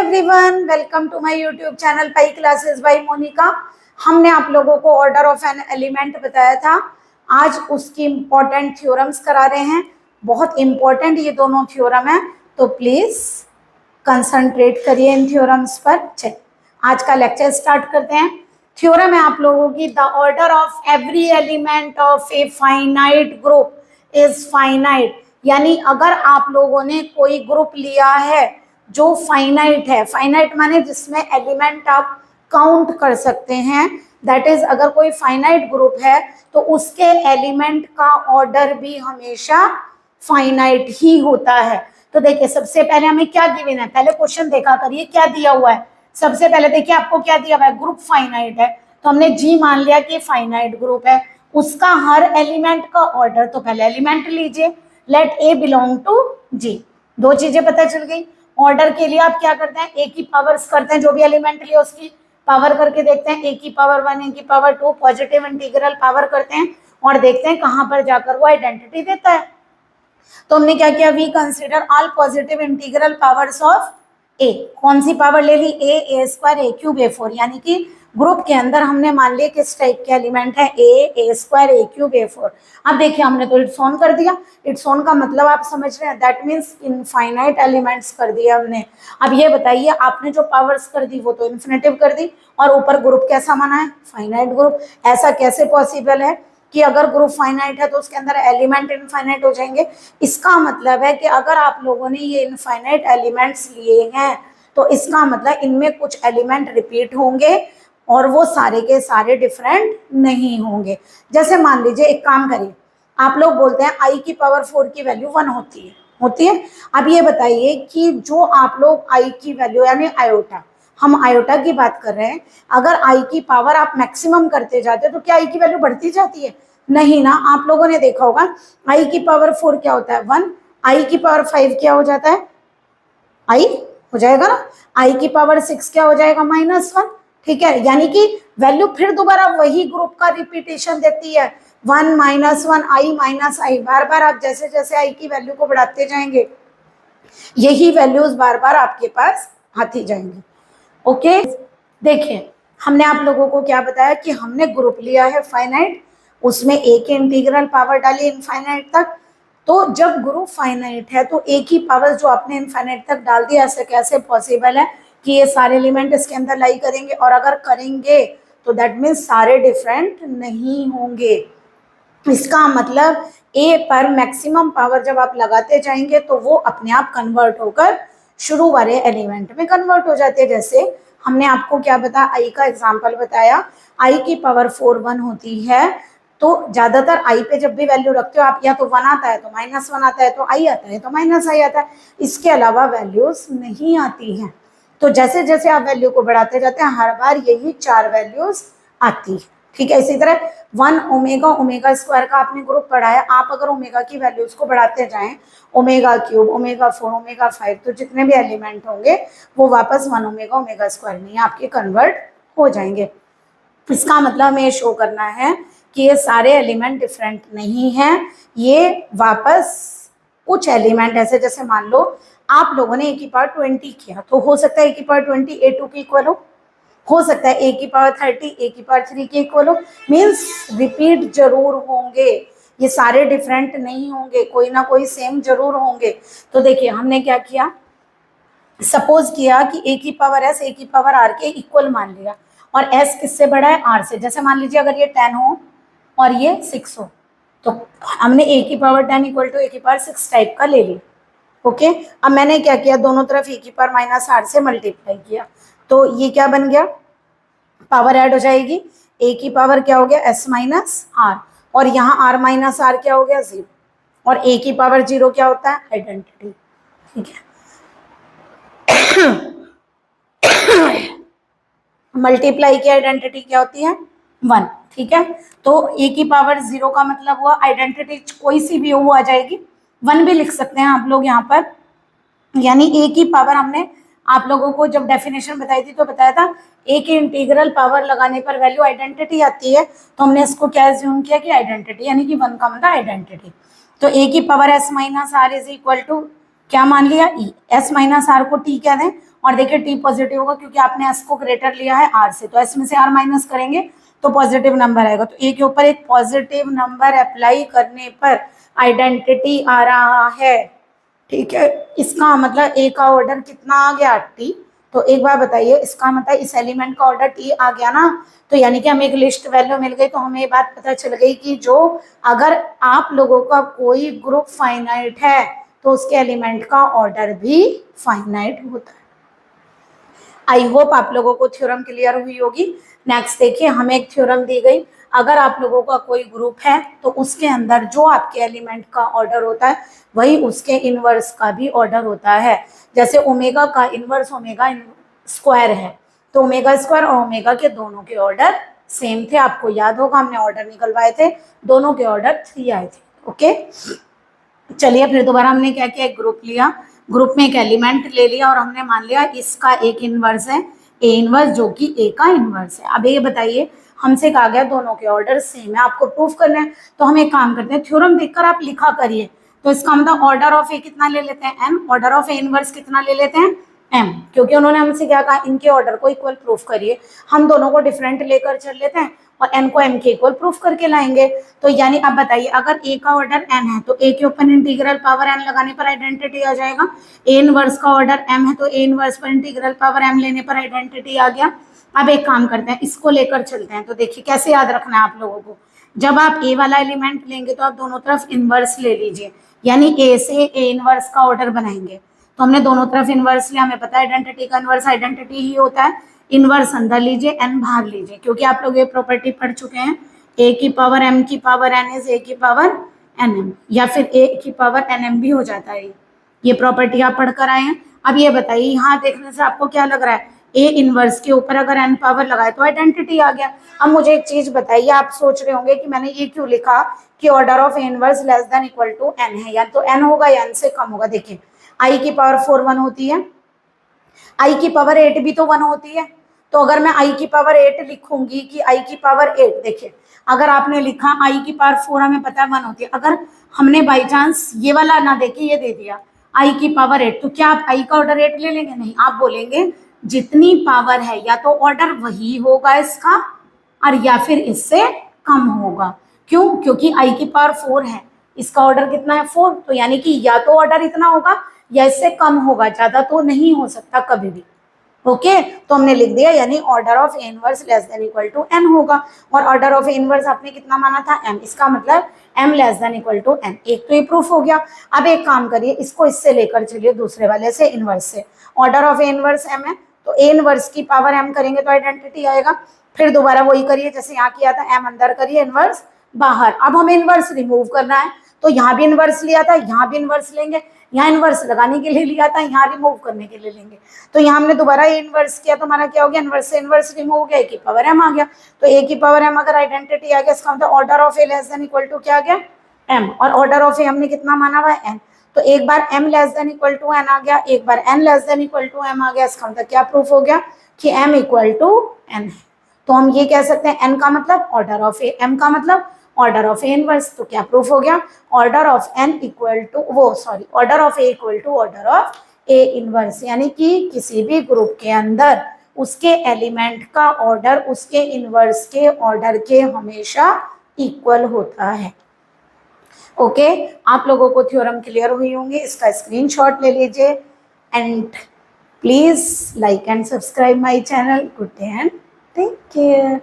Everyone, welcome to my YouTube channel pi classes by Monica. हमने आप लोगों को ऑर्डर ऑफ एन एलिमेंट बताया था। आज उसकी इंपॉर्टेंट थ्योरम्स करा रहे हैं। बहुत इंपॉर्टेंट ये दोनों थ्योरम है, तो प्लीज कंसंट्रेट करिए इन थ्योरम्स पर। चलिए आज का लेक्चर स्टार्ट करते हैं। थ्योरम है आप लोगों की, the order of every element of a finite group is finite. यानी अगर आप लोगों ने कोई ग्रुप लिया है जो फाइनाइट है, फाइनाइट माने जिसमें एलिमेंट आप काउंट कर सकते हैं, दैट इज अगर कोई फाइनाइट ग्रुप है तो उसके एलिमेंट का ऑर्डर भी हमेशा फाइनाइट ही होता है। तो देखिए सबसे पहले हमें क्या गिवन है, पहले क्वेश्चन देखा करिए क्या दिया हुआ है। सबसे पहले देखिए आपको क्या दिया हुआ है, ग्रुप फाइनाइट है, तो हमने जी मान लिया कि फाइनाइट ग्रुप है। उसका हर एलिमेंट का ऑर्डर, तो पहले एलिमेंट लीजिए, लेट ए बिलोंग टू जी। दो चीजें पता चल गई। ऑर्डर के लिए आप क्या करते हैं, ए की पावर्स करते हैं, जो भी एलिमेंट लिया उसकी पावर करके देखते हैं, ए की पावर 1, ए की पावर 2, पॉजिटिव इंटीग्रल पावर करते हैं और देखते हैं कहां पर जाकर वो आइडेंटिटी देता है। तो हमने क्या किया, we consider all positive integral powers of A. कौन सी पावर ले ली, ए स्क्वायर ए क्यूब ए 4, यानी कि ग्रुप के अंदर हमने मान लिया किस टाइप के एलिमेंट है, ए स्क्वायर ए क्यूब ए 4। अब देखिए हमने तो इट्स ऑन कर दिया। इट्स ऑन का मतलब आप समझ रहे हैं, दैट मीन्स इनफाइनाइट एलिमेंट्स कर दिया हमने। अब ये बताइए आपने जो पावर्स कर दी वो तो इन्फिनेटिव कर दी और ऊपर ग्रुप कैसा माना है, फाइनाइट ग्रुप। ऐसा कैसे पॉसिबल है कि अगर ग्रुप फाइनाइट है तो उसके अंदर एलिमेंट इनफाइनाइट हो जाएंगे। इसका मतलब है कि अगर आप लोगों ने ये इनफाइनाइट एलिमेंट्स लिए हैं तो इसका मतलब इनमें कुछ एलिमेंट रिपीट होंगे और वो सारे के सारे डिफरेंट नहीं होंगे। जैसे मान लीजिए एक काम करिए, आप लोग बोलते हैं आई की पावर 4 की वैल्यू 1 होती है। अब ये बताइए कि जो आप लोग आई की वैल्यू यानी आयोटा, हम आयोटा की बात कर रहे हैं, अगर आई की पावर आप मैक्सिमम करते जाते हैं तो क्या आई की वैल्यू बढ़ती जाती है? नहीं ना। आप लोगों ने देखा होगा आई की पावर 4 क्या होता है, 1। आई की पावर 5 क्या हो जाता है, आई हो जाएगा ना। आई की पावर 6 क्या हो जाएगा, -1। ठीक है, यानी कि वैल्यू फिर दोबारा वही ग्रुप का रिपीटेशन देती है, 1 -1 आई माइनस आई। बार बार आप जैसे जैसे आई की वैल्यू को बढ़ाते जाएंगे यही वैल्यूज बार बार आपके पास आती जाएंगी। ओके, देखिए हमने आप लोगों को क्या बताया कि हमने ग्रुप लिया है फाइनाइट, उसमें ए के इंटीग्रल पावर डाली इनफाइनाइट तक। तो जब ग्रुप फाइनाइट है तो ए की पावर जो आपने इनफाइनाइट तक डाल दी, ऐसे कैसे पॉसिबल है कि ये सारे एलिमेंट इसके अंदर लाई करेंगे, और अगर करेंगे तो दैट मीन्स सारे डिफरेंट नहीं होंगे। इसका मतलब ए पर मैक्सिमम पावर जब आप लगाते जाएंगे तो वो अपने आप कन्वर्ट होकर शुरू वाले एलिमेंट में कन्वर्ट हो जाते हैं। जैसे हमने आपको क्या बताया, आई का एग्जांपल बताया, आई की पावर 4 1 होती है, तो ज्यादातर आई पे जब भी वैल्यू रखते हो आप, या तो 1 आता है तो -1 आता है, तो आई आता है तो -आई आता है, इसके अलावा वैल्यूज नहीं आती हैं। तो जैसे जैसे आप वैल्यू को बढ़ाते जाते हैं हर बार यही 4 वैल्यूज आती है। ठीक है, इसी तरह 1 ओमेगा, ओमेगा स्क्वायर का आपने ग्रुप पढ़ाया, आप अगर ओमेगा की वैल्यूज को बढ़ाते जाएं, ओमेगा क्यूब, ओमेगा 4, ओमेगा 5, तो जितने भी एलिमेंट होंगे वो वापस 1 ओमेगा ओमेगा स्क्वायर में आपके कन्वर्ट हो जाएंगे। इसका मतलब हमें ये शो करना है कि ये सारे एलिमेंट डिफरेंट नहीं हैं, ये वापस कुछ एलिमेंट ऐसे, जैसे मान लो आप लोगों ने ए की पावर 20 किया, तो हो सकता है ए की पावर 20 A2 की इक्वल हो सकता है ए की पावर 30 ए की पावर 3 के इक्वल हो। मीन्स रिपीट जरूर होंगे, ये सारे डिफरेंट नहीं होंगे, कोई ना कोई सेम जरूर होंगे। तो देखिए हमने क्या किया, सपोज किया कि ए की पावर एस ए की पावर आर के इक्वल मान लिया, और एस किससे बड़ा है, आर से। जैसे मान लीजिए अगर ये 10 हो और ये 6 हो, तो हमने ए की पावर 10 इक्वल टू ए की पावर 6 टाइप का ले लिया। ओके, अब मैंने क्या किया, दोनों तरफ ए की पावर -r से मल्टीप्लाई किया, तो ये क्या बन गया, पावर ऐड हो जाएगी, ए की पावर क्या हो गया, s -r, और यहाँ r -r क्या हो गया, 0, और ए की पावर 0 क्या होता है, आइडेंटिटी। ठीक है, मल्टीप्लाई की आइडेंटिटी क्या होती है, 1। ठीक है, तो ए की पावर 0 का मतलब हुआ आइडेंटिटी कोई सी भी हो वो आ जाएगी, 1 भी लिख सकते हैं आप लोग यहाँ पर। यानी ए की पावर, हमने आप लोगों को जब डेफिनेशन बताई थी तो बताया था ए के इंटीग्रल पावर लगाने पर वैल्यू आइडेंटिटी आती है, तो हमने इसको क्या एज्यूम किया कि आइडेंटिटी, यानी कि 1 का मतलब आइडेंटिटी। तो ए की power s -r is equal to क्या मान लिया, ई, एस माइनस आर को टी कह दें, और देखिए टी पॉजिटिव होगा क्योंकि आपने एस को ग्रेटर लिया है आर से, तो एस में से आर माइनस करेंगे तो पॉजिटिव नंबर आएगा। तो ए के ऊपर एक पॉजिटिव नंबर अप्लाई करने पर आइडेंटिटी आ रहा है, ठीक है। इसका मतलब ए का ऑर्डर कितना आ गया, टी। तो एक बार बताइए, इसका मतलब इस एलिमेंट का ऑर्डर टी आ गया ना, तो यानी कि हमें एक लिस्ट वैल्यू मिल गई। तो हमें ये बात पता चल गई कि जो अगर आप लोगों का कोई ग्रुप फाइनाइट है तो उसके एलिमेंट का ऑर्डर भी फाइनाइट होता है। आई होप आप लोगों को थ्योरम क्लियर हुई होगी। नेक्स्ट देखिए, हमें एक थ्योरम दी गई, अगर आप लोगों का कोई ग्रुप है तो उसके अंदर जो आपके एलिमेंट का ऑर्डर होता है वही उसके इनवर्स का भी ऑर्डर होता है। जैसे ओमेगा का इनवर्स ओमेगा स्क्वायर है, तो ओमेगा स्क्वायर और ओमेगा के दोनों के ऑर्डर सेम थे। आपको याद होगा हमने ऑर्डर निकलवाए थे, दोनों के ऑर्डर 3 आए थे। ओके, चलिए फिर दोबारा हमने क्या किया, एक ग्रुप लिया, ग्रुप में एक एलिमेंट ले लिया और हमने मान लिया इसका एक इनवर्स है ए इनवर्स, जो कि ए का इनवर्स है। अब ये बताइए, हमसे कहा गया दोनों के ऑर्डर सेम है, आपको प्रूफ करना है। तो हम एक काम करते हैं, थ्योरम देखकर आप लिखा करिए। तो इसका मतलब ऑर्डर ऑफ ए कितना ले लेते हैं, M, order of A inverse कितना ले लेते हैं, एम, क्योंकि उन्होंने हमसे क्या कहा, इनके ऑर्डर को इक्वल प्रूफ करिए। हम दोनों को डिफरेंट लेकर चल लेते हैं और n को m के इक्वल प्रूफ करके लाएंगे। तो यानी अब बताइए, अगर a का ऑर्डर n है तो a के ऊपर इंटीग्रल पावर n लगाने पर आइडेंटिटी आ जाएगा। a इनवर्स का ऑर्डर m है तो a इनवर्स पर इंटीग्रल पावर m लेने पर आइडेंटिटी आ गया। अब एक काम करते हैं, इसको लेकर चलते हैं। तो देखिए कैसे याद रखना है आप लोगों को, जब आप a वाला एलिमेंट लेंगे तो आप दोनों तरफ इनवर्स ले लीजिए, यानी a से a इनवर्स का ऑर्डर बनाएंगे। तो हमने दोनों तरफ इनवर्स लिया, हमें पता है आइडेंटिटी का इनवर्स आइडेंटिटी ही होता है। इनवर्स अंदर लीजिए, n बाहर लीजिए, क्योंकि आप लोग ये प्रॉपर्टी पढ़ चुके हैं, a की पावर m की पावर n इज a की पावर nm, या फिर a की पावर nm भी हो जाता है। ये प्रॉपर्टी आप पढ़ कर आए हैं। अब ये बताइए, यहाँ देखने से आपको क्या लग रहा है, a इनवर्स के ऊपर अगर n पावर लगाए तो आइडेंटिटी आ गया। अब मुझे एक चीज बताइए, आप सोच रहे होंगे कि मैंने ये क्यों लिखा कि order of a inverse less than equal to n है, या तो n होगा या n से कम होगा। देखिए i की पावर 4 1 होती है, i की पावर 8 भी तो 1 होती है। तो अगर मैं i की पावर 8 लिखूंगी कि i की पावर 8, देखिए अगर आपने लिखा i की पावर 4 हमें पता है 1 होती है, अगर हमने बाई चांस ये वाला ना देके ये दे दिया i की पावर 8, तो क्या आप i का ऑर्डर 8 ले लेंगे? नहीं, आप बोलेंगे जितनी पावर है या तो ऑर्डर वही होगा इसका, और या फिर इससे कम होगा। क्यों? क्योंकि i की पावर 4 है, इसका ऑर्डर कितना है 4, तो यानी कि या तो ऑर्डर इतना होगा या इससे कम होगा, ज्यादा तो नहीं हो सकता कभी भी। ओके, तो हमने लिख दिया, यानी order of A inverse less than equal to n होगा। और ऑर्डर ऑफ ए इनवर्स आपने कितना माना था, m, इसका मतलब m less than equal to n। एक तो ये प्रूफ हो गया। अब एक काम करिए, इसको इससे लेकर चलिए दूसरे वाले से, इनवर्स से। Order of A inverse m है तो ए इनवर्स की पावर m करेंगे तो आइडेंटिटी आएगा। फिर दोबारा वही करिए जैसे यहाँ किया था, m अंदर करिए, इनवर्स बाहर। अब हमें इनवर्स रिमूव करना है, तो यहाँ भी इनवर्स लिया था, यहाँ भी इनवर्स लेंगे, यहाँ इनवर्स लगाने के लिए लिया था, यहाँ रिमूव करने के लिए लेंगे। तो यहाँ हमने दोबारा इनवर्स किया तो हमारा क्या हो गया, इनवर्स से इनवर्स रिमूव हो गया, ए की पावर m आ गया। तो ए की पावर m अगर आइडेंटिटी आ गया, इसका मतलब order of A less than equal to क्या आ गया, m, और ऑर्डर ऑफ ए हमने कितना माना हुआ है, n। तो एक बार m less than equal to n आ गया, एक बार n less than equal to m आ गया। इसका मतलब क्या प्रूफ हो गया कि m इक्वल टू n है। तो हम ये कह सकते हैं n का मतलब ऑर्डर ऑफ ए, m का मतलब ऑर्डर ऑफ ए इनवर्स। तो क्या प्रूफ हो गया, order of n equal to order of A equal to order of A inverse, यानी कि किसी भी ग्रुप के अंदर उसके एलिमेंट का ऑर्डर उसके इनवर्स के ऑर्डर के हमेशा इक्वल होता है। ओके, आप लोगों को थ्योरम क्लियर हुई होंगी, इसका स्क्रीनशॉट ले लीजिए and please like and subscribe my channel. Good day and take care.